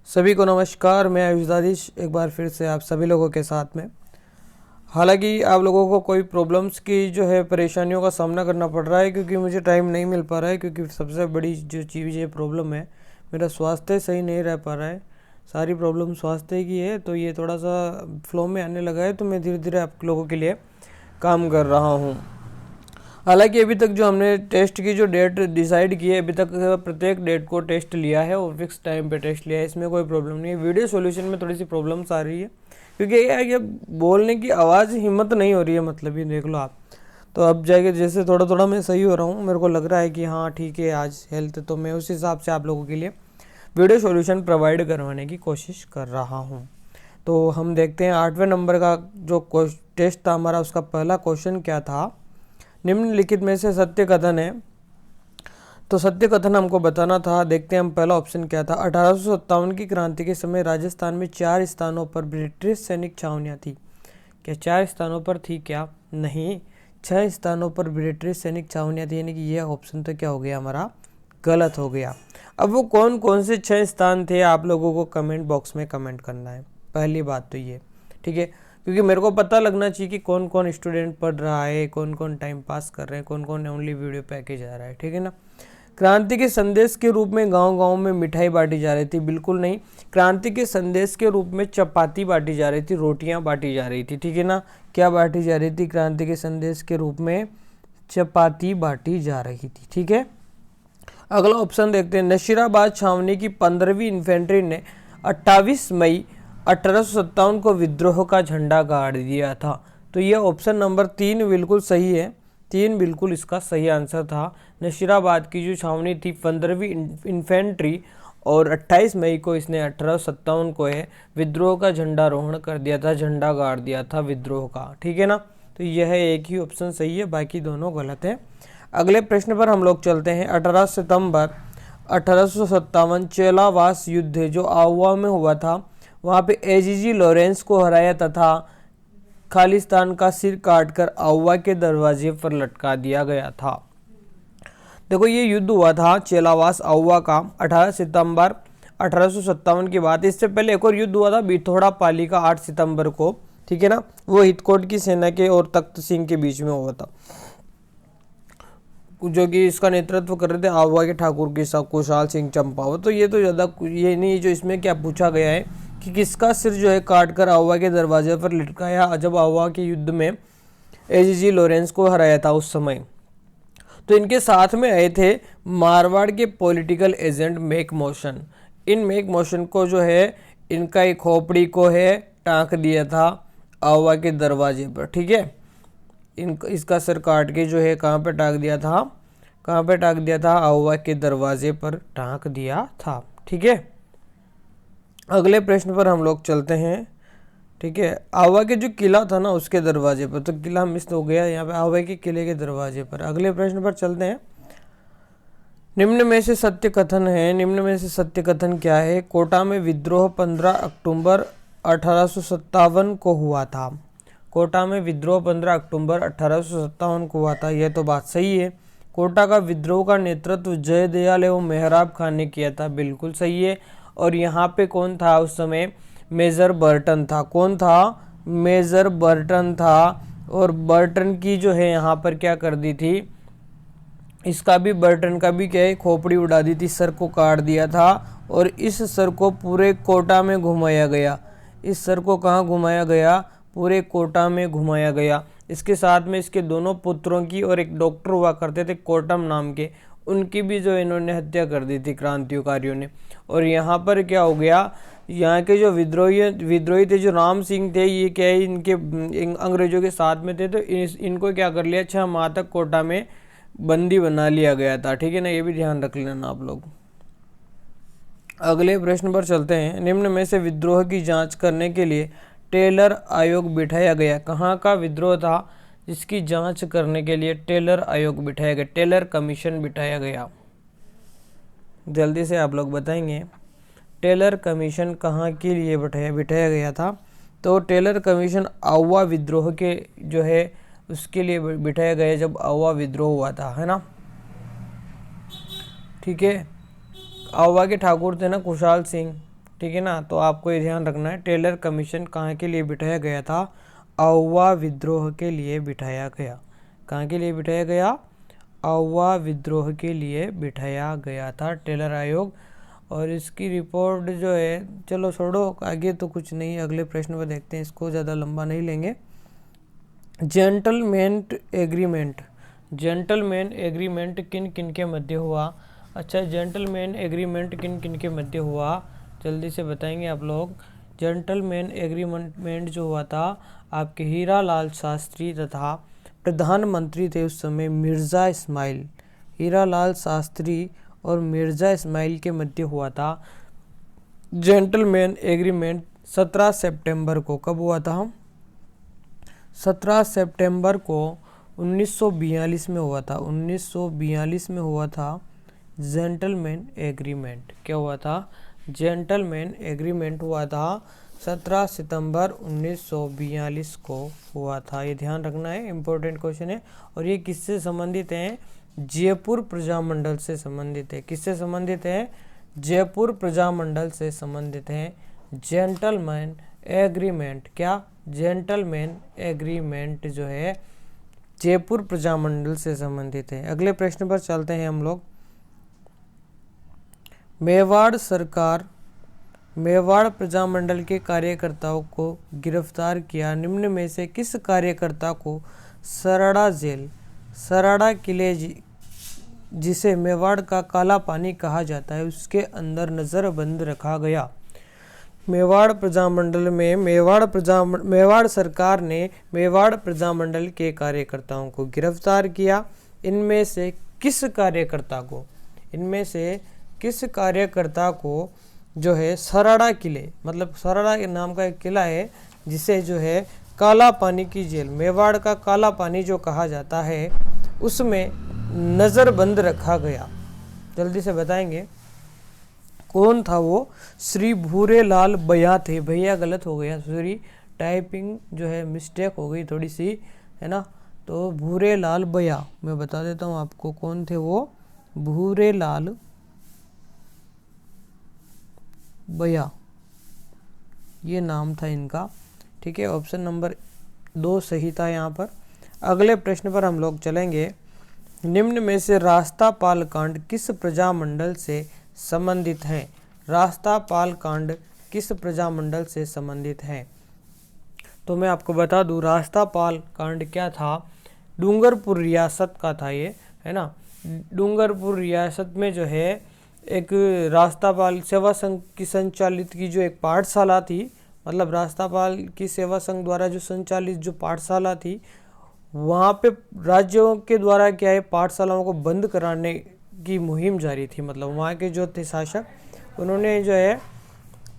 सभी को नमस्कार। मैं आयुष दादिश एक बार फिर से आप सभी लोगों के साथ में। हालांकि आप लोगों को कोई प्रॉब्लम्स की जो है परेशानियों का सामना करना पड़ रहा है क्योंकि मुझे टाइम नहीं मिल पा रहा है, क्योंकि सबसे बड़ी जो चीज़ है प्रॉब्लम है मेरा स्वास्थ्य सही नहीं रह पा रहा है। सारी प्रॉब्लम स्वास्थ्य की है, तो ये थोड़ा सा फ्लो में आने लगा है, तो मैं धीरे धीरे आप लोगों के लिए काम कर रहा हूँ। हालांकि अभी तक जो हमने टेस्ट की जो डेट डिसाइड की है, अभी तक प्रत्येक डेट को टेस्ट लिया है और फिक्स टाइम पे टेस्ट लिया है, इसमें कोई प्रॉब्लम नहीं है। वीडियो सॉल्यूशन में थोड़ी सी प्रॉब्लम्स आ रही है क्योंकि ये बोलने की आवाज़ हिम्मत नहीं हो रही है, मतलब ये देख लो आप। तो अब जाके जैसे थोड़ा थोड़ा मैं सही हो रहा हूँ, मेरे को लग रहा है कि हाँ ठीक है आज हेल्थ, तो मैं उस हिसाब से आप लोगों के लिए वीडियो सॉल्यूशन प्रोवाइड करवाने की कोशिश कर रहा हूँ। तो हम देखते हैं 8वें नंबर का जो टेस्ट था हमारा, उसका पहला क्वेश्चन क्या था। निम्नलिखित में से सत्य कथन है, तो सत्य कथन हमको बताना था। देखते हैं हम पहला ऑप्शन क्या था। 1857 की क्रांति के समय राजस्थान में 4 स्थानों पर ब्रिटिश सैनिक छावनियाँ थी। क्या 4 स्थानों पर थी? क्या नहीं, 6 स्थानों पर ब्रिटिश सैनिक छावनियाँ थी, यानी कि यह ऑप्शन तो क्या हो गया हमारा, गलत हो गया। अब वो कौन कौन से 6 स्थान थे आप लोगों को कमेंट बॉक्स में कमेंट करना है, पहली बात तो ये, ठीक है, क्योंकि मेरे को पता लगना चाहिए कि कौन कौन स्टूडेंट पढ़ रहा है, कौन कौन टाइम पास कर रहे हैं, कौन कौन ओनली वीडियो पैके जा रहा है, ठीक है ना। क्रांति के संदेश के रूप में गांव-गांव में मिठाई बांटी जा रही थी, बिल्कुल नहीं। क्रांति के संदेश के रूप में चपाती बांटी जा रही थी, रोटियां बांटी जा रही थी, ठीक है ना। क्या बांटी जा रही थी? क्रांति के संदेश के रूप में चपाती बांटी जा रही थी, ठीक है। अगला ऑप्शन देखते हैं। नशीराबाद छावनी की 15वीं इन्फेंट्री ने 28 मई 1857 को विद्रोह का झंडा गाड़ दिया था। तो ये ऑप्शन नंबर 3 बिल्कुल सही है। 3 बिल्कुल इसका सही आंसर था। नशीराबाद की जो छावनी थी 15वीं इन्फेंट्री, और 28 मई को इसने 1857 को है विद्रोह का झंडारोहण कर दिया था, झंडा गाड़ दिया था विद्रोह का, ठीक है ना। तो यह एक ही ऑप्शन सही है, बाकी दोनों गलत है। अगले प्रश्न पर हम लोग चलते हैं। 18 सितंबर 1857 चेलावास युद्ध है जो आहुआ में हुआ था, वहाँ पे एजीजी लॉरेंस को हराया तथा खालिस्तान का सिर काटकर आहुआ के दरवाजे पर लटका दिया गया था। देखो ये युद्ध हुआ था चेलावास आहुआ का 18 सितंबर 1857 की बात। इससे पहले एक और युद्ध हुआ था बिथोड़ा पाली का 8 सितंबर को, ठीक है ना। वो हितकोट की सेना के और तख्त सिंह के बीच में हुआ था, जो कि इसका नेतृत्व कर रहे थे आहुआ के ठाकुर की कुशाल सिंह चंपावत। तो ये तो ज़्यादा ये नहीं, जो इसमें क्या पूछा गया है कि किसका सिर जो है काट कर आहुआ के दरवाजे पर लटकाया जब आहुआ के युद्ध में एजीजी लॉरेंस को हराया था उस समय। तो इनके साथ में आए थे मारवाड़ के political agent make motion. In make motion को जो है इनका एक खोपड़ी को है टाँक दिया था आहुआ के दरवाजे पर, ठीक है। इसका सिर काट के जो है कहाँ पे टाँक दिया था, कहाँ पे टाँक दिया था, आहुआ के दरवाजे पर टाँक दिया था, ठीक है। अगले प्रश्न पर हम लोग चलते हैं, ठीक है। आहुआ के जो किला था ना उसके दरवाजे पर, तो किला मिस हो गया यहाँ पे, आहुआ के किले के दरवाजे पर। अगले प्रश्न पर चलते हैं। निम्न में से सत्य कथन है, निम्न में से सत्य कथन क्या है। कोटा में विद्रोह 15 अक्टूबर 1857 को हुआ था। कोटा में विद्रोह 15 अक्टूबर 1857 को हुआ था, यह तो बात सही है। कोटा का विद्रोह का नेतृत्व जयदयाल एवं मेहराब खान ने किया था, बिल्कुल सही है। और यहाँ पे कौन था उस समय? मेजर बर्टन था। कौन था? मेजर बर्टन था। और बर्टन की जो है यहाँ पर क्या कर दी थी, इसका भी बर्टन का भी क्या है, खोपड़ी उड़ा दी थी, सर को काट दिया था। और इस सर को पूरे कोटा में घुमाया गया। इस सर को कहाँ घुमाया गया? पूरे कोटा में घुमाया गया। इसके साथ में इसके दोनों पुत्रों की और एक डॉक्टर हुआ करते थे कोटम नाम के, उनकी भी जो इन्होंने हत्या कर दी थी क्रांतिकारियों ने। और यहाँ पर क्या हो गया, यहाँ के जो विद्रोही थे जो राम सिंह थे, ये क्या है इनके अंग्रेजों के साथ में थे, तो इनको क्या कर लिया, 6 माह तक कोटा में बंदी बना लिया गया था, ठीक है ना। ये भी ध्यान रख लेना आप लोग। अगले प्रश्न पर चलते हैं। निम्न में से विद्रोह की जांच करने के लिए टेलर आयोग बिठाया गया। कहाँ का विद्रोह था जिसकी जांच करने के लिए टेलर आयोग बिठाया गया, टेलर कमीशन बिठाया गया? जल्दी से आप लोग बताएंगे टेलर कमीशन कहाँ के लिए बिठाया गया था। तो टेलर कमीशन आहुआ विद्रोह के जो है उसके लिए बिठाया गया जब आहुआ विद्रोह हुआ था, है ना, ठीक है। आहुआ के ठाकुर थे ना कुशाल सिंह, ठीक है ना। तो आपको ये ध्यान रखना है, टेलर कमीशन कहाँ के लिए बिठाया गया था? आउवा विद्रोह के लिए बिठाया गया। कहाँ के लिए बिठाया गया? आउवा विद्रोह के लिए बिठाया गया था टेलर आयोग। और इसकी रिपोर्ट जो है, चलो छोड़ो, आगे तो कुछ नहीं, अगले प्रश्न पर देखते हैं, इसको ज़्यादा लंबा नहीं लेंगे। जेंटलमैन एग्रीमेंट, जेंटलमैन एग्रीमेंट किन किन के मध्य हुआ? अच्छा, जेंटलमैन एग्रीमेंट किन किन के मध्य हुआ, जल्दी से बताएंगे आप लोग। जेंटलमैन एग्रीमेंट जो हुआ था आपके हीरा लाल शास्त्री तथा प्रधानमंत्री थे उस समय मिर्ज़ा इस्माइल, हीरा लाल शास्त्री और मिर्ज़ा इस्माइल के मध्य हुआ था जेंटलमैन एग्रीमेंट। 17 सितंबर को कब हुआ था? 17 सितंबर को 1942 में हुआ था। 1942 में हुआ था जेंटलमैन एग्रीमेंट। क्या हुआ था? जेंटलमैन एग्रीमेंट हुआ था 17 सितंबर 1942 को हुआ था। ये ध्यान रखना है, इम्पोर्टेंट क्वेश्चन है। और ये किससे संबंधित हैं? जयपुर प्रजामंडल से संबंधित है। किससे संबंधित है? जयपुर प्रजामंडल से संबंधित है जेंटलमैन एग्रीमेंट। क्या? जेंटलमैन एग्रीमेंट जो है जयपुर प्रजामंडल से संबंधित है। अगले प्रश्न पर चलते हैं हम लोग। मेवाड़ सरकार मेवाड़ प्रजामंडल के कार्यकर्ताओं को गिरफ्तार किया। निम्न में से किस कार्यकर्ता को सराड़ा किले जिसे मेवाड़ का काला पानी कहा जाता है उसके अंदर नज़रबंद रखा गया? मेवाड़ प्रजामंडल में मेवाड़ सरकार ने मेवाड़ प्रजामंडल के कार्यकर्ताओं को गिरफ्तार किया। इनमें से किस कार्यकर्ता को जो है सराड़ा किले, मतलब सराड़ा के नाम का एक किला है जिसे जो है काला पानी की जेल, मेवाड़ का काला पानी जो कहा जाता है, उसमें नज़रबंद रखा गया। जल्दी से बताएंगे कौन था वो? श्री भूरेलाल बया थे। भैया गलत हो गया, सॉरी, टाइपिंग जो है मिस्टेक हो गई थोड़ी सी, है ना। तो भूरेलाल बया, मैं बता देता हूँ आपको कौन थे वो। भूरेलाल बया ये नाम था इनका। ठीक है, ऑप्शन नंबर 2 सही था यहाँ पर। अगले प्रश्न पर हम लोग चलेंगे। निम्न में से रास्तापाल कांड किस प्रजामंडल से संबंधित है? रास्तापाल कांड किस प्रजामंडल से संबंधित है? तो मैं आपको बता दूं, रास्तापाल कांड क्या था? डूंगरपुर रियासत का था ये, है ना। डूंगरपुर रियासत में जो है एक रास्तापाल सेवा संघ की संचालित की जो एक पाठशाला थी, मतलब रास्तापाल की सेवा संघ द्वारा जो संचालित जो पाठशाला थी, वहाँ पे राज्यों के द्वारा क्या है, पाठशालाओं को बंद कराने की मुहिम जारी थी। मतलब वहाँ के जो थे शासक, उन्होंने जो है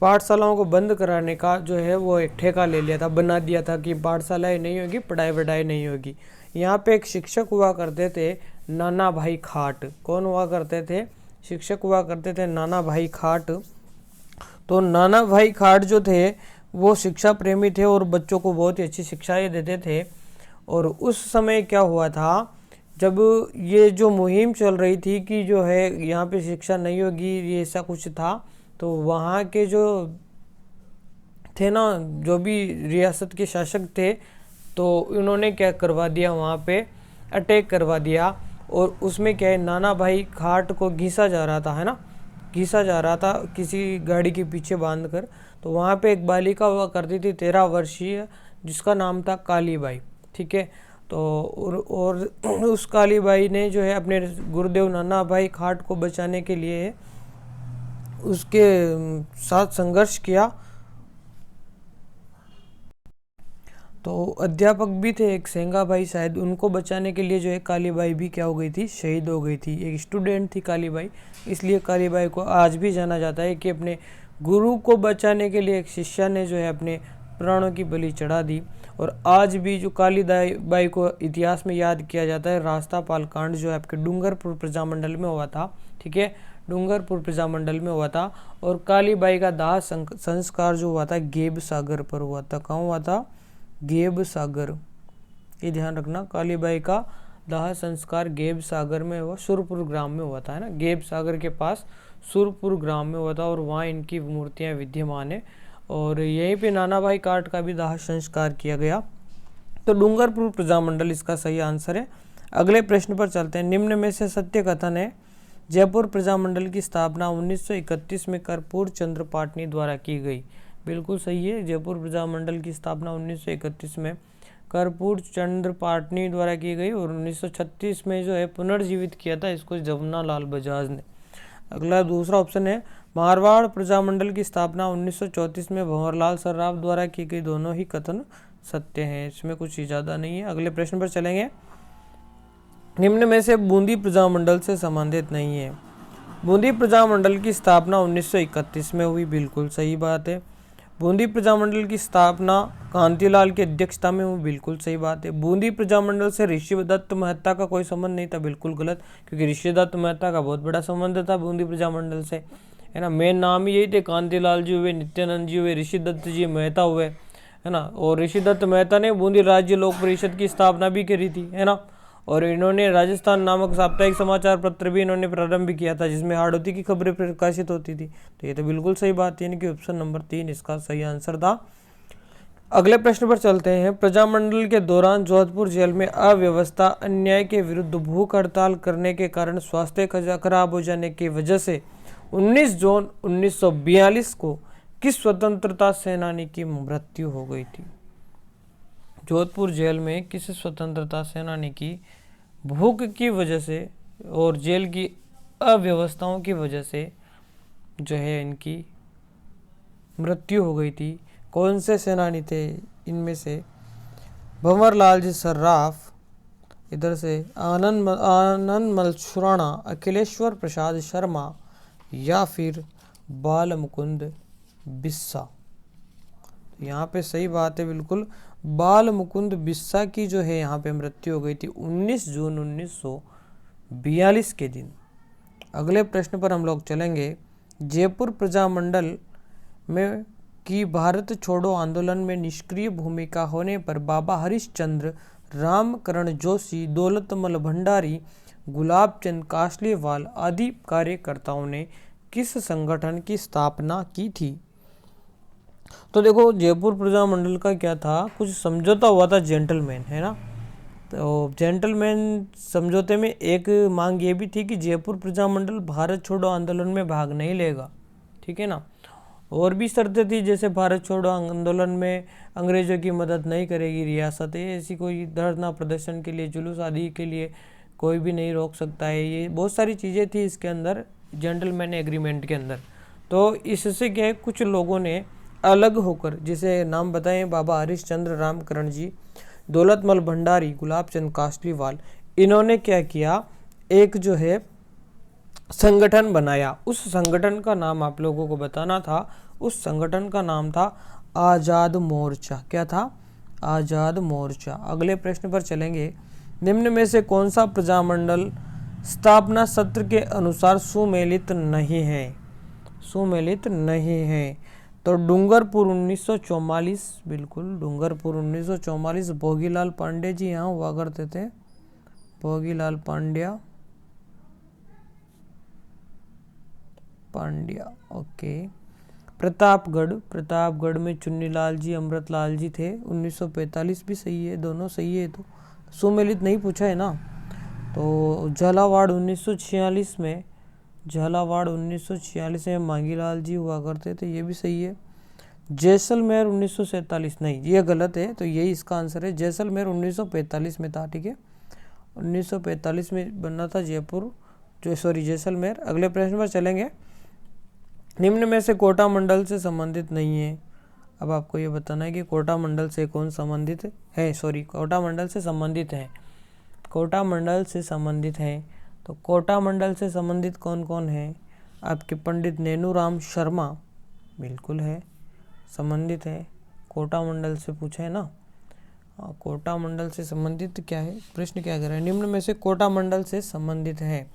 पाठशालाओं को बंद कराने का जो है वो एक ठेका ले लिया था, बना दिया था कि पाठशालाएं नहीं होगी, पढ़ाई वढ़ाई नहीं होगी। यहाँ पे एक शिक्षक हुआ करते थे नाना भाई खाट। कौन हुआ करते थे? शिक्षक हुआ करते थे नाना भाई खाट। तो नाना भाई खाट जो थे वो शिक्षा प्रेमी थे और बच्चों को बहुत ही अच्छी शिक्षाएं देते थे। और उस समय क्या हुआ था, जब ये जो मुहिम चल रही थी कि जो है यहाँ पे शिक्षा नहीं होगी, ये ऐसा कुछ था, तो वहाँ के जो थे ना, जो भी रियासत के शासक थे, तो उन्होंने क्या करवा दिया, वहाँ पे अटैक करवा दिया। और उसमें क्या है, नाना भाई खाट को घिसा जा रहा था, है ना, घिसा जा रहा था किसी गाड़ी के पीछे बांधकर। तो वहाँ पे एक बालिका हुआ करती थी 13 वर्षीय, जिसका नाम था कालीबाई। ठीक है, तो और उस कालीबाई ने जो है अपने गुरुदेव नाना भाई खाट को बचाने के लिए उसके साथ संघर्ष किया। तो अध्यापक भी थे एक सेंगा भाई शायद, उनको बचाने के लिए जो है कालीबाई भी क्या हो गई थी, शहीद हो गई थी। एक स्टूडेंट थी कालीबाई, इसलिए कालीबाई को आज भी जाना जाता है कि अपने गुरु को बचाने के लिए एक शिष्या ने जो है अपने प्राणों की बलि चढ़ा दी। और आज भी जो कालीबाई को इतिहास में याद किया जाता है। रास्तापाल कांड जो है आपके डूंगरपुर प्रजामंडल में हुआ था। ठीक है, डूंगरपुर प्रजामंडल में हुआ था। और कालीबाई का दाह संस्कार जो हुआ था गेब सागर पर हुआ था। कहाँ हुआ था? गेब सागर, ये ध्यान रखना। कालीबाई का दाह संस्कार गेब सागर में हुआ, सुरपुर ग्राम में हुआ था, है ना, गेब सागर के पास सुरपुर ग्राम में हुआ था और वहाँ इनकी मूर्तियाँ विद्यमान है। और यहीं पे नाना भाई काट का भी दाह संस्कार किया गया। तो डूंगरपुर प्रजामंडल इसका सही आंसर है। अगले प्रश्न पर चलते हैं। निम्न में से सत्य कथन है। जयपुर प्रजामंडल की स्थापना 1931 में कर्पूर चंद्र पाटनी द्वारा की गई। बिल्कुल सही है। जयपुर प्रजामंडल की स्थापना 1931 में कर्पूर चंद्र पाटनी द्वारा की गई और 1936 में जो है पुनर्जीवित किया था इसको जमुनालाल बजाज ने। अगला दूसरा ऑप्शन है। मारवाड़ प्रजामंडल की स्थापना 1934 में भंवरलाल सर्राफ द्वारा की गई। दोनों ही कथन सत्य हैं, इसमें कुछ ज़्यादा नहीं है। अगले प्रश्न पर चलेंगे। निम्न में से बूंदी प्रजामंडल से संबंधित नहीं है। बूंदी प्रजामंडल की स्थापना 1931 में हुई। बिल्कुल सही बात है। बूंदी प्रजामंडल की स्थापना कांतिलाल की अध्यक्षता में हुई। बिल्कुल सही बात है। बूंदी प्रजामंडल से ऋषिदत्त मेहता का कोई संबंध नहीं था। बिल्कुल गलत, क्योंकि ऋषिदत्त मेहता का बहुत बड़ा संबंध था बूंदी प्रजामंडल से, है ना। मेन नाम ही यही थे, कांतिलाल जी हुए, नित्यानंद जी हुए, ऋषिदत्त जी मेहता हुए, है ना। और ऋषिदत्त मेहता ने बूंदी राज्य लोक परिषद की स्थापना भी करी थी, है ना। और इन्होंने राजस्थान नामक साप्ताहिक समाचार पत्र भी इन्होंने प्रारंभ किया था, जिसमें हाड़ौती की खबरें प्रकाशित होती थी। तो ये तो बिल्कुल सही बात है, यानी कि ऑप्शन नंबर 3 इसका सही आंसर था। अगले प्रश्न पर चलते हैं। प्रजामंडल के दौरान जोधपुर जेल में अव्यवस्था, अन्याय के विरुद्ध भूख हड़ताल करने के कारण स्वास्थ्य खराब हो जाने की वजह से 19 जून 1942 को किस स्वतंत्रता सेनानी की मृत्यु हो गई थी। जोधपुर जेल में किस स्वतंत्रता सेनानी की भूख की वजह से और जेल की अव्यवस्थाओं की वजह से जो है इनकी मृत्यु हो गई थी। कौन से सेनानी थे इनमें से? भंवरलाल जी सर्राफ, इधर से आनंद मलछुराना, अखिलेश्वर प्रसाद शर्मा या फिर बाल मुकुंद बिस्सा। यहाँ पे सही बात है, बिल्कुल बाल मुकुंद बिस्सा की जो है यहाँ पे मृत्यु हो गई थी 19 जून 1942 के दिन। अगले प्रश्न पर हम लोग चलेंगे। जयपुर प्रजामंडल में की भारत छोड़ो आंदोलन में निष्क्रिय भूमिका होने पर बाबा हरिश्चंद्र, रामकरण जोशी, दौलतमल भंडारी, गुलाबचंद कासलीवाल आदि कार्यकर्ताओं ने किस संगठन की स्थापना की थी? तो देखो, जयपुर प्रजामंडल का क्या था, कुछ समझौता हुआ था जेंटलमैन, है ना। तो जेंटलमैन समझौते में एक मांग ये भी थी कि जयपुर प्रजामंडल भारत छोड़ो आंदोलन में भाग नहीं लेगा, ठीक है ना। और भी शर्तें थी, जैसे भारत छोड़ो आंदोलन में अंग्रेजों की मदद नहीं करेगी रियासत, ऐसी कोई धरना प्रदर्शन के लिए, जुलूस आदि के लिए कोई भी नहीं रोक सकता है। ये बहुत सारी चीज़ें थी इसके अंदर जेंटलमैन एग्रीमेंट के अंदर। तो इससे क्या है, कुछ लोगों ने अलग होकर, जिसे नाम बताएं बाबा हरिश्चंद्र, रामकरण जी, दौलतमल भंडारी, गुलाबचंद कासलीवाल, इन्होंने क्या किया, एक जो है संगठन बनाया। उस संगठन का नाम आप लोगों को बताना था। उस संगठन का नाम था आज़ाद मोर्चा। क्या था? आज़ाद मोर्चा। अगले प्रश्न पर चलेंगे। निम्न में से कौन सा प्रजामंडल स्थापना सत्र के अनुसार सुमेलित नहीं है? सुमेलित नहीं है। तो डूंगरपुर 1944, बिल्कुल डूंगरपुर 1944, भोगीलाल पांडे जी यहाँ हुआ करते थे, भोगीलाल पांड्या, ओके। प्रतापगढ़ में चुन्नीलाल जी, अमृतलाल जी थे। 1945 भी सही है, दोनों सही है। तो सुमेलित नहीं पूछा है ना। तो झालावाड़ 1946 में, झालावाड़ 1946 में मांगीलाल जी हुआ करते थे, ये भी सही है। जैसलमेर 1947, नहीं ये गलत है, तो यही इसका आंसर है। जैसलमेर 1945 में था, ठीक है। 1945 में बनना था जयपुर, जैसलमेर। अगले प्रश्न पर चलेंगे। निम्न में से कोटा मंडल से संबंधित नहीं है। अब आपको ये बताना है कि कोटा मंडल से कौन संबंधित है, कोटा मंडल से संबंधित है। कोटा मंडल से संबंधित है, तो कोटा मंडल से संबंधित कौन कौन है? आपके पंडित नैनूराम शर्मा, बिल्कुल है, संबंधित है। कोटा मंडल से पूछा है ना। कोटा मंडल से संबंधित क्या है, प्रश्न क्या कर रहा है? निम्न में से कोटा मंडल से संबंधित है।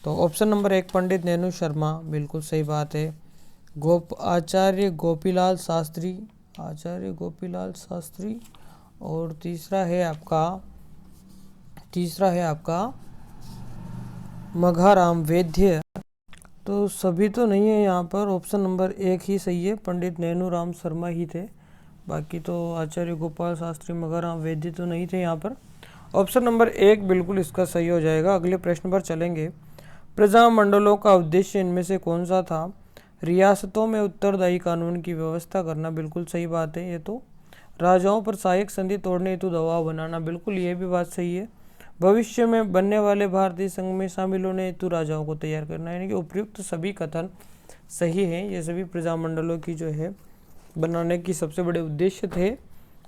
तो ऑप्शन नंबर 1 पंडित नैनू शर्मा, बिल्कुल सही बात है। आचार्य गोपीलाल शास्त्री, आचार्य गोपीलाल शास्त्री। और तीसरा है आपका मघाराम वैद्य, तो सभी तो नहीं है यहाँ पर, ऑप्शन नंबर 1 ही सही है, पंडित नैनूराम शर्मा ही थे। बाकी तो आचार्य गोपाल शास्त्री मगहराम वैद्य तो नहीं थे यहाँ पर। ऑप्शन नंबर 1 बिल्कुल इसका सही हो जाएगा। अगले प्रश्न पर चलेंगे। प्रजामंडलों का उद्देश्य इनमें से कौन सा था? रियासतों में उत्तरदायी कानून की व्यवस्था करना, बिल्कुल सही बात है ये तो। राजाओं पर सहायक संधि तोड़ने हेतु दबाव बनाना, बिल्कुल ये भी बात सही है। भविष्य में बनने वाले भारतीय संघ में शामिल होने हेतु राजाओं को तैयार करना, यानी कि उपयुक्त सभी कथन सही हैं। ये सभी प्रजामंडलों की जो है बनाने की सबसे बड़े उद्देश्य थे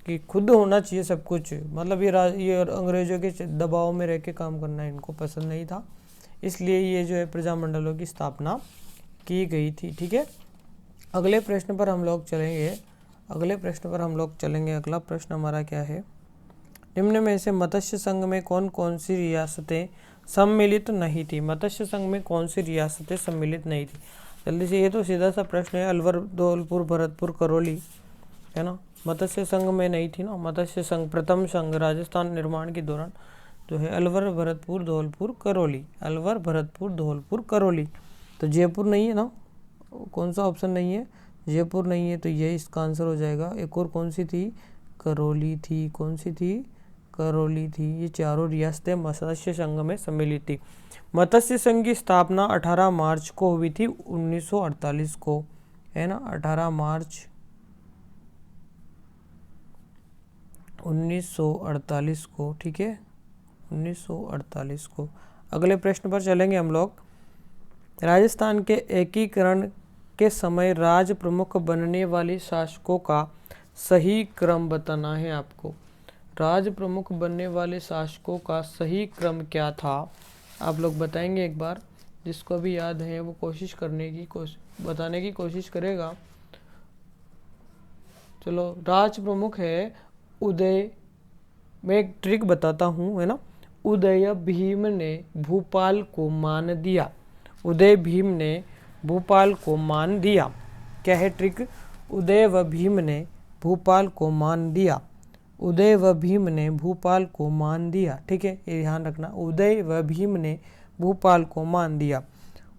कि खुद होना चाहिए सब कुछ, मतलब ये अंग्रेजों के दबाव में रह के काम करना इनको पसंद नहीं था, इसलिए ये जो है प्रजामंडलों की स्थापना की गई थी। ठीक है, अगले प्रश्न पर हम लोग चलेंगे। अगला प्रश्न हमारा क्या है? निम्न में से मत्स्य संघ में कौन कौन सी रियासतें सम्मिलित नहीं थी? मत्स्य संघ में कौन सी रियासतें सम्मिलित नहीं थी? जल्दी से, ये तो सीधा सा प्रश्न है। अलवर, धौलपुर, भरतपुर, करौली, है ना, मत्स्य संघ में नहीं थी ना। मत्स्य संघ, प्रथम संघ राजस्थान निर्माण के दौरान जो है अलवर, भरतपुर, धौलपुर, करौली, अलवर, भरतपुर, धौलपुर, करौली। तो जयपुर नहीं है ना, कौन सा ऑप्शन नहीं है? जयपुर नहीं है, तो ये इसका आंसर हो जाएगा। एक और कौन सी थी? करौली थी। कौन सी थी? करौली थी। ये चारों रियासतें मत्स्य संघ में सम्मिलित थी। मत्स्य संघ की स्थापना 18 मार्च को हुई थी 1948 को, है ना, 18 मार्च 1948 को। ठीक है, 1948 को। अगले प्रश्न पर चलेंगे हम लोग। राजस्थान के एकीकरण के समय राज प्रमुख बनने वाले शासकों का सही क्रम बताना है आपको। राज प्रमुख बनने वाले शासकों का सही क्रम क्या था? आप लोग बताएंगे एक बार। जिसको भी याद है वो बताने की कोशिश करेगा। चलो, राज प्रमुख है उदय, मैं एक ट्रिक बताता हूँ, है ना। उदय भीम ने भोपाल को मान दिया। उदय भीम ने भोपाल को मान दिया। क्या है ट्रिक? उदय व भीम ने भोपाल को मान दिया। उदय व भीम ने भोपाल को मान दिया। ठीक है, ये ध्यान रखना। उदय व भीम ने भोपाल को मान दिया।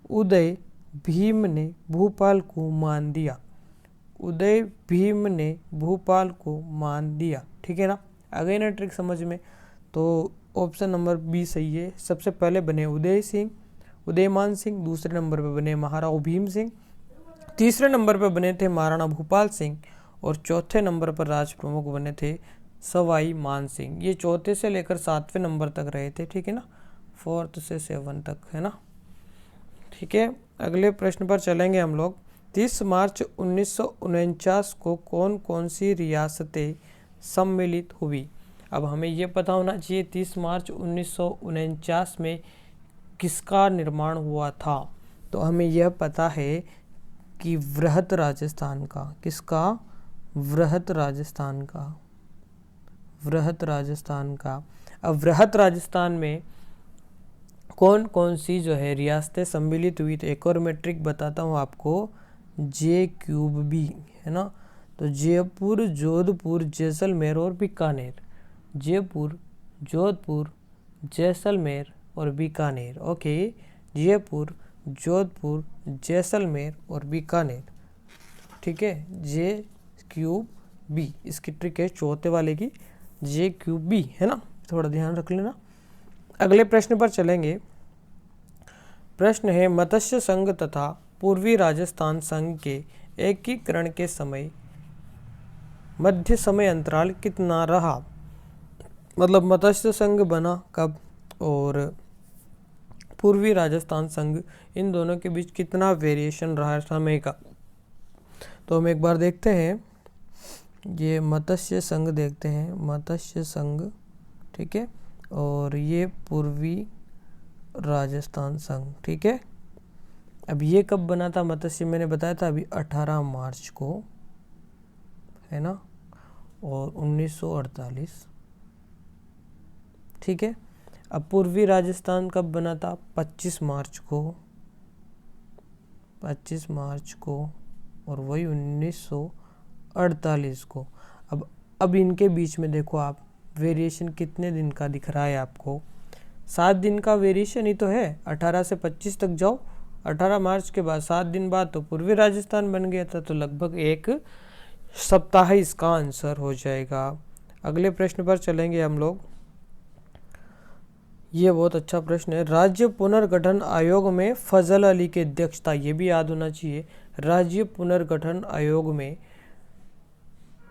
उदय भीम ने भोपाल को मान दिया। उदय भीम ने भोपाल को मान दिया। ठीक है ना, आ गई ना ट्रिक समझ में? तो ऑप्शन नंबर बी सही है। सबसे पहले बने उदयमान सिंह, दूसरे नंबर पे बने महाराव भीम सिंह, तीसरे नंबर पे बने थे महाराणा भूपाल सिंह, और चौथे नंबर पर राज प्रमुख बने थे सवाई मान सिंह। ये चौथे से लेकर 7वें नंबर तक रहे थे। ठीक है ना, 4th से 7 तक, है ना। ठीक है, अगले प्रश्न पर चलेंगे हम लोग। 30 मार्च 1949 को कौन कौन सी रियासतें सम्मिलित हुई? अब हमें ये पता होना चाहिए 30 मार्च 1949 में किसका निर्माण हुआ था। तो हमें यह पता है कि वृहत राजस्थान का। किसका? वृहत राजस्थान का। वृहत राजस्थान का। अब वृहत राजस्थान में कौन कौन सी जो है रियासतें सम्मिलित हुई? तो एक और मैं ट्रिक बताता हूँ आपको, J3B, है ना। तो जयपुर, जोधपुर, जैसलमेर और बीकानेर। जयपुर, जोधपुर, जैसलमेर और बीकानेर। ओके, जयपुर, जोधपुर, जैसलमेर और बीकानेर। ठीक है, J3B इसकी ट्रिक है, चौथे वाले की J3B, है ना, थोड़ा ध्यान रख लेना। अगले प्रश्न पर चलेंगे। प्रश्न है, मत्स्य संघ तथा पूर्वी राजस्थान संघ के एकीकरण के समय मध्य समय अंतराल कितना रहा? मतलब मत्स्य संघ बना कब और पूर्वी राजस्थान संघ, इन दोनों के बीच कितना वेरिएशन रहा समय का? तो हम एक बार देखते हैं, ये मत्स्य संघ देखते हैं, मत्स्य संघ, ठीक है, और ये पूर्वी राजस्थान संघ। ठीक है, अब ये कब बना था मत्स्य? मैंने बताया था अभी 18 मार्च को, है ना, और 1948। ठीक है, अब पूर्वी राजस्थान कब बना था? 25 मार्च को, 25 मार्च को, और वही 1948 को। अब इनके बीच में देखो आप, वेरिएशन कितने दिन का दिख रहा है आपको? 7 दिन का वेरिएशन ही तो है। 18 से 25 तक जाओ, 18 मार्च के बाद 7 दिन बाद तो पूर्वी राजस्थान बन गया था, तो लगभग एक सप्ताह इसका आंसर हो जाएगा। अगले प्रश्न पर चलेंगे हम लोग। ये बहुत अच्छा प्रश्न है। राज्य पुनर्गठन आयोग में फजल अली की अध्यक्षता, ये भी याद होना चाहिए। राज्य पुनर्गठन आयोग में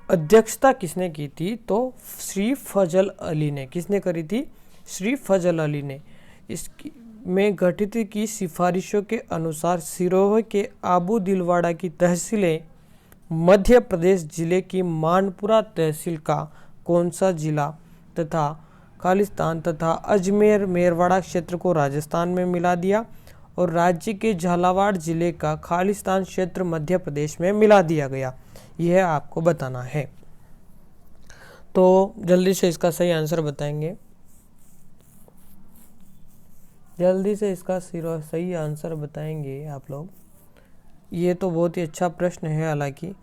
अध्यक्षता किसने की थी? तो श्री फजल अली ने। किसने करी थी? श्री फजल अली ने। इसकी में गठित की सिफारिशों के अनुसार सिरोह के आबू दिलवाड़ा की तहसीलें मध्य प्रदेश जिले की मानपुरा तहसील का कौन सा जिला तथा खालिस्तान तथा अजमेर मेरवाड़ा क्षेत्र को राजस्थान में मिला दिया, और राज्य के झालावाड़ जिले का खालिस्तान क्षेत्र मध्य प्रदेश में मिला दिया गया। यह आपको बताना है। तो जल्दी से इसका सही आंसर बताएंगे। जल्दी से इसका सही आंसर बताएंगे आप लोग। ये तो बहुत ही अच्छा प्रश्न है हालांकि,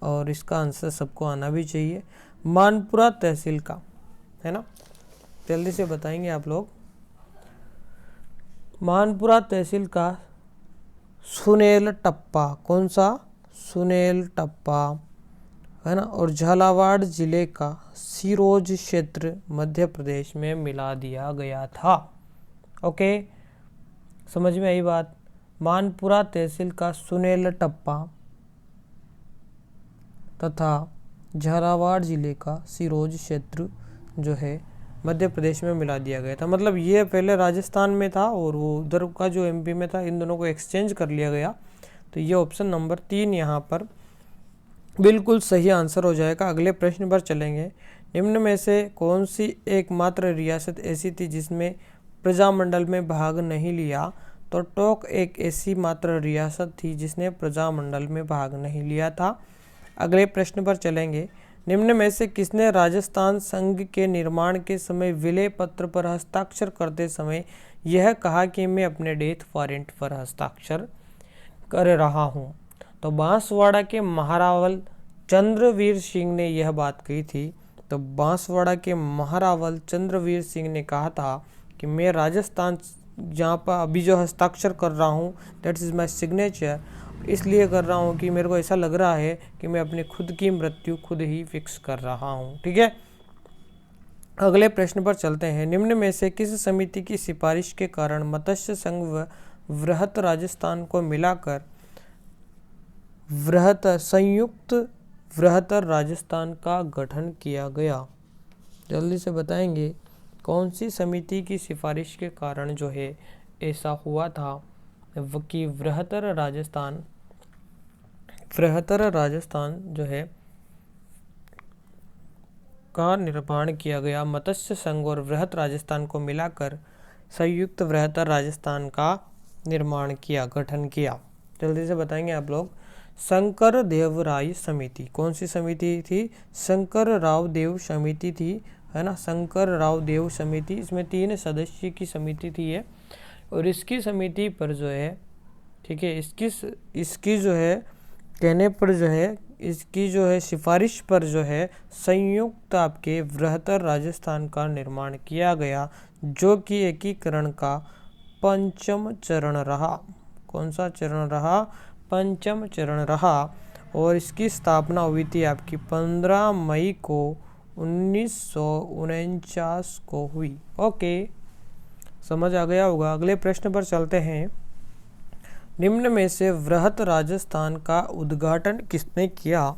और इसका आंसर सबको आना भी चाहिए। मानपुरा तहसील का, है ना? जल्दी से बताएंगे आप लोग। मानपुरा तहसील का सुनेल टप्पा, कौन सा? सुनेल टप्पा, है ना? और झालावाड़ जिले का सिरोज क्षेत्र मध्य प्रदेश में मिला दिया गया था। ओके, समझ में आई बात? मानपुरा तहसील का सुनेल टप्पा तथा झालावाड़ जिले का सिरोज क्षेत्र जो है मध्य प्रदेश में मिला दिया गया था। मतलब ये पहले राजस्थान में था और वो उधर का जो एमपी में था, इन दोनों को एक्सचेंज कर लिया गया। तो ये ऑप्शन नंबर 3 यहाँ पर बिल्कुल सही आंसर हो जाएगा। अगले प्रश्न पर चलेंगे। निम्न में से कौन सी एकमात्र रियासत ऐसी थी जिसमें प्रजामंडल में भाग नहीं लिया? तो टोंक एक ऐसी मात्र रियासत थी जिसने प्रजामंडल में भाग नहीं लिया था। अगले प्रश्न पर चलेंगे। निम्न में से किसने राजस्थान संघ के निर्माण के समय विलय पत्र पर हस्ताक्षर करते समय यह कहा कि मैं अपने डेथ वारंट पर हस्ताक्षर कर रहा हूँ? तो बांसवाड़ा के महारावल चंद्रवीर सिंह ने यह बात कही थी। तो बांसवाड़ा के महारावल चंद्रवीर सिंह ने कहा था कि मैं राजस्थान जहाँ पर अभी जो हस्ताक्षर कर रहा हूँ, दैट इज़ माई सिग्नेचर, इसलिए कर रहा हूँ कि मेरे को ऐसा लग रहा है कि मैं अपनी खुद की मृत्यु खुद ही फिक्स कर रहा हूँ। ठीक है, अगले प्रश्न पर चलते हैं। निम्न में से किस समिति की सिफारिश के कारण मत्स्य संघ व वृहत राजस्थान को मिलाकर संयुक्त वृहत्तर राजस्थान का गठन किया गया? जल्दी से बताएंगे कौन सी समिति की सिफारिश के कारण जो है ऐसा हुआ था कि वृहत्तर राजस्थान जो है का निर्माण किया गया। मत्स्य संघ और वृहत राजस्थान को मिलाकर संयुक्त वृहत्तर राजस्थान का निर्माण किया, गठन किया। जल्दी से बताएंगे आप लोग। शंकर देव राय समिति, कौन सी समिति थी? शंकर राव देव समिति थी, है ना? शंकर राव देव समिति, इसमें 3 सदस्य की समिति थी ये, और इसकी समिति पर जो है, ठीक है, इसकी जो है कहने पर जो है, इसकी जो है सिफारिश पर जो है संयुक्त आपके वृहत्तर राजस्थान का निर्माण किया गया, जो कि एकीकरण का 5वां चरण रहा। कौन सा चरण रहा? 5वां चरण रहा। और इसकी स्थापना हुई थी आपकी 15 मई को 1949 को हुई। ओके, समझ आ गया होगा। अगले प्रश्न पर चलते हैं। निम्न में से वृहत राजस्थान का उद्घाटन किसने किया?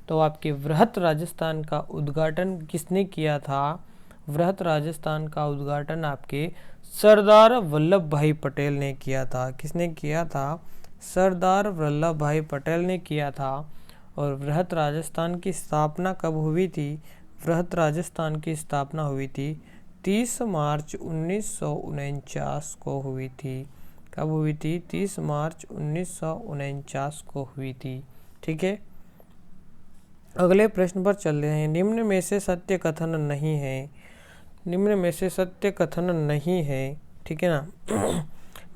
तो आपके वृहत राजस्थान का उद्घाटन किसने किया था? वृहत राजस्थान का उद्घाटन आपके सरदार वल्लभ भाई पटेल ने किया था। किसने किया था? सरदार वल्लभ भाई पटेल ने किया था। और वृहत राजस्थान की स्थापना कब हुई थी? वृहत राजस्थान की स्थापना हुई थी 30 मार्च 1949 को हुई थी। कब हुई थी? 30 मार्च 1949 को हुई थी। ठीक है, अगले प्रश्न पर चल रहे हैं। निम्न में से सत्य कथन नहीं है। निम्न में से सत्य कथन नहीं है, ठीक है ना?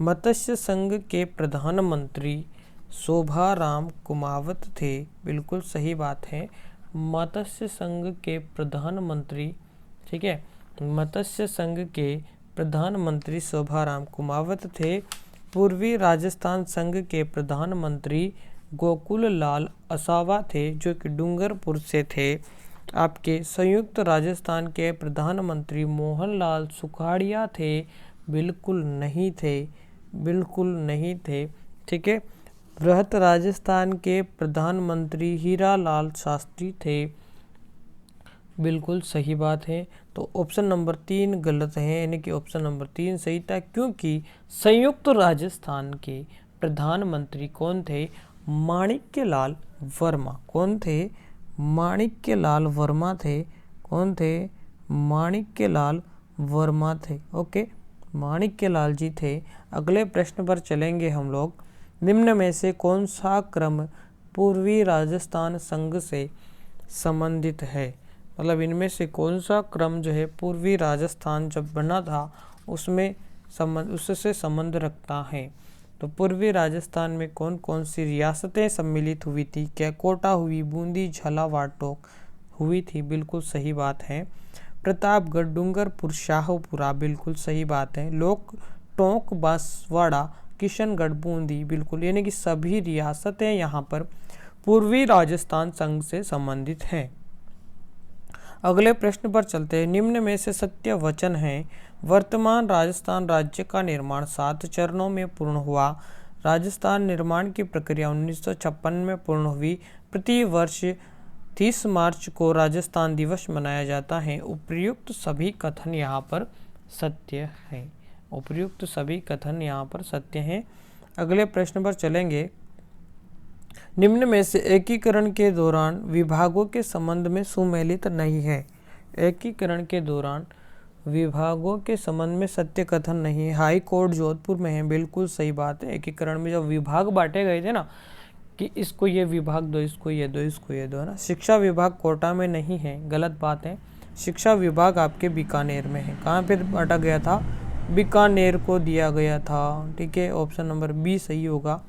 मत्स्य संघ के प्रधानमंत्री शोभाराम कुमावत थे। बिल्कुल सही बात है। मत्स्य संघ के प्रधानमंत्री, ठीक है, मत्स्य संघ के प्रधानमंत्री शोभाराम कुमावत थे। पूर्वी राजस्थान संघ के प्रधानमंत्री गोकुल लाल असावा थे, जो कि डूंगरपुर से थे। आपके संयुक्त राजस्थान के प्रधानमंत्री मोहनलाल सुखाड़िया थे, बिल्कुल नहीं थे, बिल्कुल नहीं थे। ठीक है। बृहत राजस्थान के प्रधानमंत्री हीरालाल शास्त्री थे, बिल्कुल सही बात है। तो ऑप्शन नंबर 3 गलत है, यानी कि ऑप्शन नंबर 3 सही था, क्योंकि संयुक्त राजस्थान के प्रधानमंत्री कौन थे? माणिक्यलाल वर्मा। कौन थे? माणिक्यलाल वर्मा थे। कौन थे? माणिक्यलाल वर्मा थे। ओके, माणिक्यलाल जी थे। अगले प्रश्न पर चलेंगे हम लोग। निम्न में से कौन सा क्रम पूर्वी राजस्थान संघ से संबंधित है? मतलब इनमें से कौन सा क्रम जो है पूर्वी राजस्थान जब बना था उससे संबंध रखता है? तो पूर्वी राजस्थान में कौन कौन सी रियासतें सम्मिलित हुई थी? क्या कोटा हुई, बूंदी, झालावाड़, टोंक हुई थी? बिल्कुल सही बात है। प्रतापगढ़, डूंगरपुर, शाहपुरा, बिल्कुल सही बात है। लोक, टोंक, बांसवाड़ा, किशनगढ़, बूंदी, बिल्कुल, यानी कि सभी रियासतें यहाँ पर पूर्वी राजस्थान संघ से संबंधित हैं। अगले प्रश्न पर चलते हैं। निम्न में से सत्य वचन है। वर्तमान राजस्थान राज्य का निर्माण 7 चरणों में पूर्ण हुआ। राजस्थान निर्माण की प्रक्रिया 1956 में पूर्ण हुई। प्रति वर्ष 30 मार्च को राजस्थान दिवस मनाया जाता है। उपर्युक्त सभी कथन यहाँ पर सत्य है। उपर्युक्त सभी कथन यहाँ पर सत्य हैं। अगले प्रश्न पर चलेंगे। निम्न में से एकीकरण के दौरान विभागों के संबंध में सुमेलित नहीं है। एकीकरण के दौरान विभागों के संबंध में सत्य कथन नहीं है। हाई कोर्ट जोधपुर में है, बिल्कुल सही बात है। एकीकरण में जब विभाग बांटे गए थे ना कि इसको ये विभाग दो, इसको ये दो, इसको ये दो, है ना। शिक्षा विभाग कोटा में नहीं है, गलत बात है। शिक्षा विभाग आपके बीकानेर में है। कहाँ पे बांटा गया था? बीकानेर को दिया गया था। ठीक है, ऑप्शन नंबर बी सही होगा।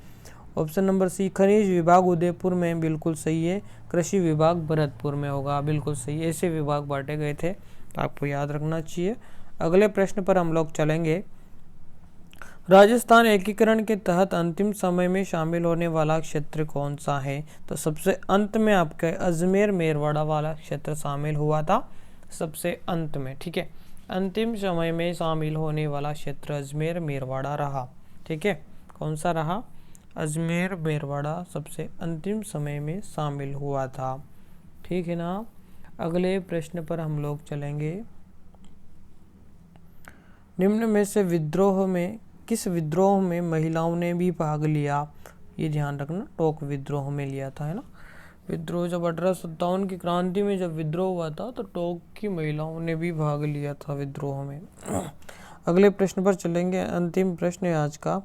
ऑप्शन नंबर सी खनिज विभाग उदयपुर में, बिल्कुल सही है। कृषि विभाग भरतपुर में होगा, बिल्कुल सही। ऐसे विभाग बांटे गए थे, तो आपको याद रखना चाहिए। अगले प्रश्न पर हम लोग चलेंगे। राजस्थान एकीकरण के तहत अंतिम समय में शामिल होने वाला क्षेत्र कौन सा है? तो सबसे अंत में आपके अजमेर मेरवाड़ा वाला क्षेत्र शामिल हुआ था, सबसे अंत में। ठीक है, अंतिम समय में शामिल होने वाला क्षेत्र अजमेर मेरवाड़ा रहा। ठीक है, कौन सा रहा? अजमेर मेरवाड़ा सबसे अंतिम समय में शामिल हुआ था। ठीक है ना। अगले प्रश्न पर हम लोग चलेंगे। निम्न में से विद्रोह में किस विद्रोह में महिलाओं ने भी भाग लिया? ये ध्यान रखना, टोक विद्रोह में लिया था, है ना। विद्रोह जब 1857 की क्रांति में जब विद्रोह हुआ था तो टोक की महिलाओं ने भी भाग लिया था विद्रोह में। अगले प्रश्न पर चलेंगे। अंतिम प्रश्न है आज का।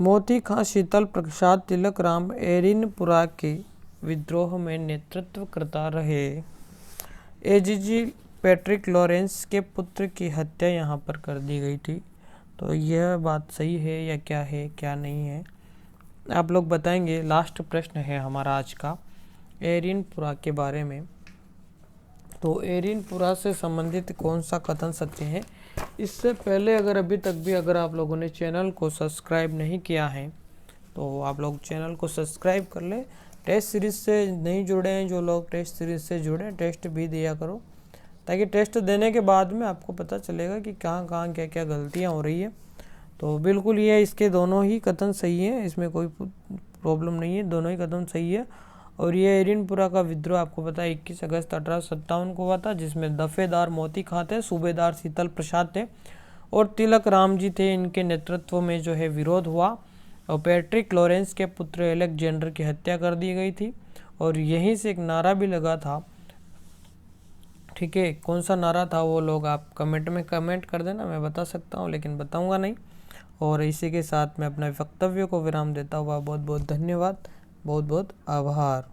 मोती खां शीतल प्रसाद तिलकराम एरिनपुरा के विद्रोह में नेतृत्व करता रहे। एजीजी पैट्रिक लॉरेंस के पुत्र की हत्या यहाँ पर कर दी गई थी। तो यह बात सही है या क्या है, क्या नहीं है, आप लोग बताएंगे। लास्ट प्रश्न है हमारा आज का एरिनपुरा के बारे में। तो एरिनपुरा से संबंधित कौन सा कथन सत्य है? इससे पहले अगर अभी तक भी अगर आप लोगों ने चैनल को सब्सक्राइब नहीं किया है तो आप लोग चैनल को सब्सक्राइब कर ले। टेस्ट सीरीज से नहीं जुड़े हैं जो लोग, टेस्ट सीरीज से जुड़े, टेस्ट भी दिया करो, ताकि टेस्ट देने के बाद में आपको पता चलेगा कि कहाँ कहाँ क्या क्या गलतियाँ हो रही है। तो बिल्कुल ये इसके दोनों ही कथन सही है, इसमें कोई प्रॉब्लम नहीं है, दोनों ही कथन सही है। और ये एरिनपुरा का विद्रोह आपको पता है 21 अगस्त 1857 को हुआ था, जिसमें दफेदार मोती खां थे, सूबेदार शीतल प्रसाद थे और तिलक राम जी थे। इनके नेतृत्व में जो है विरोध हुआ और पैट्रिक लॉरेंस के पुत्र अलेक्जेंडर की हत्या कर दी गई थी। और यहीं से एक नारा भी लगा था। ठीक है, कौन सा नारा था वो लोग आप कमेंट में कमेंट कर देना, मैं बता सकता हूँ लेकिन बताऊँगा नहीं। और इसी के साथ मैं अपने वक्तव्य को विराम देता हुआ बहुत बहुत धन्यवाद, बहुत बहुत आभार।